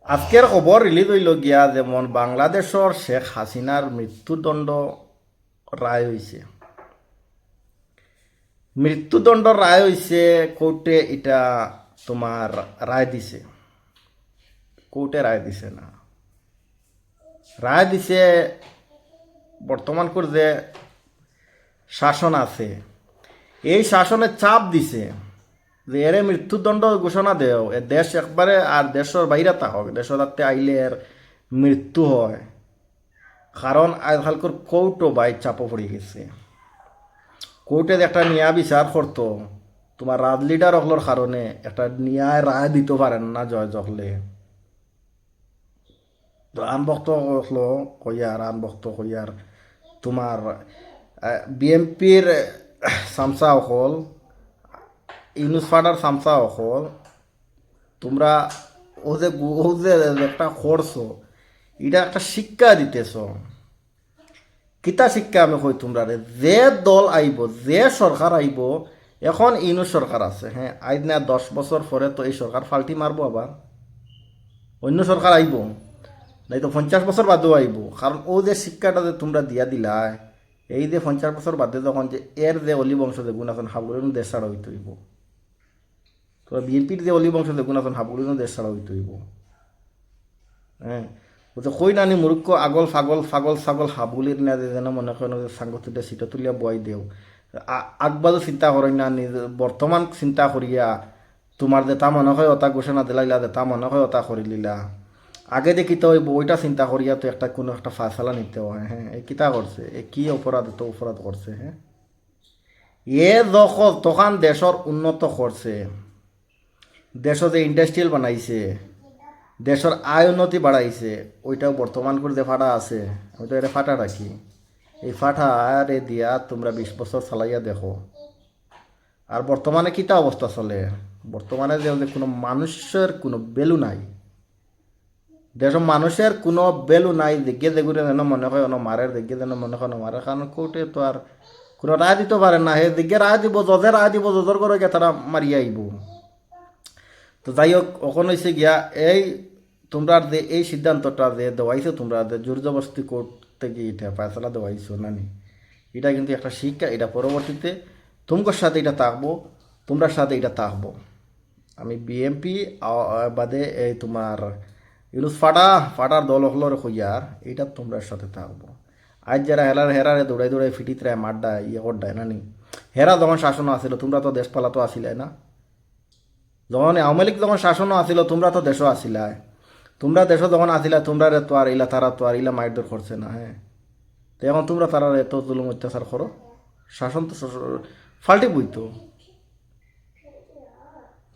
আজকের খবর রিলিজ হইল গিয়া যেমন বাংলাদেশের শেখ হাসিনার মৃত্যুদণ্ড রায় হইছে। মৃত্যুদণ্ড রায় হইছে কোর্টে, এটা তোমার রায় দিছে। কোর্টে রায় দিছে না, রায় দিছে বর্তমান করে যে শাসন আছে এই শাসনে চাপ দিছে যে এরে মৃত্যুদণ্ড ঘোষণা দেও, এ দেশ একবারে আর দেশের বাইরে থাকক, দেশের তাতে আইলে এর মৃত্যু হয়। কারণ আজকালকার কোর্টও বাই চাপও পড়ে গেছে। কোর্টে একটা নিয়া বিচার করতো, তোমার রাজ লিডার হকলোর কারণে একটা ন্যায় রায় দিতে পারেন না জয় জকলে। আন বক্ত হলো কইয়ার, আন বক্ত কইয়ার তোমার বিএমপির সামসা হল, ইউনুস ফাডার সামসা হল, তোমরা ও যে একটা করছো, এটা একটা শিক্ষা দিতেছ। কিতা শিক্ষা আমি কই তোমরা রে, যে দল আইব, যে সরকার আইব, এখন ইনু সরকার আছে, হ্যাঁ আইজ না 10 বছর পরে তো এই সরকার ফাল্টি মারবো, আবার অন্য সরকার আইব, নাই তো 50 বছর বাদেও আইব। কারণ ও যে শিক্ষাটা যে তোমরা দিয়া দিলা, এই যে 50 বছর বাদে যখন যে এর যে অলি বংশ যে গুণ আছেন হাবুলের দেশ ছাড়া হইতে হইব, তোরা বিএনপির যে অলি বংশ যে গুণ আছেন হাবুলের দেশ ছাড়া হইতে হইব। হ্যাঁ, বলছে কই নানি মূর্খ আগল ফাগল ফাগল ছাগল হাবুলির না যে যেন মনে করেন যে সাংগতিটা সিটা তুলিয়া বয় দেও। আগবাজও চিন্তা করেন না, নিজ বর্তমান চিন্তা করিয়া তোমার যে তা মনে হয় ওটা ঘোষণা দিলাইলা, যে তা মনে হয় ওটা করি লিলা। আগে যে কিতা হইব ওইটা চিন্তা করিয়া তো একটা কোনো একটা ফায়সালা নিতে হয়। হ্যাঁ, এ কিতা করছে, এ কি অপরাধ, তো অপরাধ করছে। হ্যাঁ, এ যখন তখন দেশের উন্নত করছে, দেশ যে ইন্ডাস্ট্রিয়াল বানাইছে, দেশের আয় উন্নতি বাড়াইছে, ওইটাও বর্তমান করে যে ফাটা আছে, আমি তো এটা ফাটা রাখি, এই ফাটা আরে দিয়া তোমরা 20 বছর চালাইয়া দেখো। আর বর্তমানে কিতা অবস্থা চলে, বর্তমানে যে যে কোনো মানুষের কোনো ভ্যালু নাই, দেশের মানুষের কোনো ভ্যালু নাই। দেখে যেগুলো যেন মনে হয় অন মারের, দেখে যেন মনে হয় মারে, কারণ কোর্টে তো আর কোনো রায় দিতে পারে না। হে দিকে রায় দিব, জজে রায় দিব, জজর করে গিয়ে তারা মারিয়া আইব। তো যাই হোক, ওখানে হয়েছে গিয়া এই তোমরা যে এই সিদ্ধান্তটা যে দেওয়াইছো, তোমরা যে জোর জবরদস্তি কোর্ট থেকে এটা ফয়সলা দেওয়াইছো নানি, এটা কিন্তু একটা শিক্ষা। এটা পরবর্তীতে তোমার সাথে এটা থাকবো, তোমরা সাথে এটা থাকবো। আমি বিএমপি বাদে এই তোমার ইউনুস ফাটার দল হলর হইয়ার, এটা তোমরা সাথে থাকবো। আজ যারা হেরারে দৌড়াই দৌড়াই ফিটিতে মাড্ডা ইয়ে করডায় নানি, হেরা যখন শাসন আসিল তোমরা তো দেশ পালাতো আসিলে না। যখন আওয়ামী লীগ যখন শাসনও আসিল তোমরা তো দেশও আসিলাই। তোমরা দেশও যখন আসিলা তোমরা তো আর ইলা তারা তো আর ইলা মারধর করছে না। হ্যাঁ, তো এখন তোমরা তারা এত জুলুম অত্যাচার করো, শাসন তো ফাল্টি বইতো,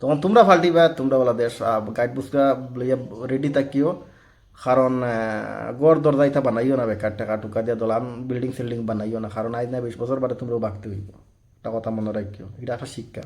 তখন তোমরা ফাল্টিবা, তোমরা বলা দেশ গাইড বুঝকা লইয়া রেডি থাকিও। কারণ গড় দরজাইতা বানাইও না, বেকার টাকা টুকা দিয়া দলান বিল্ডিং সিল্ডিং বানাইও না, কারণ আজ না 20 বছর বাদে তোমরাও বাগতে হইব। একটা কথা মনে রাখিও, এটা একটা শিক্ষা।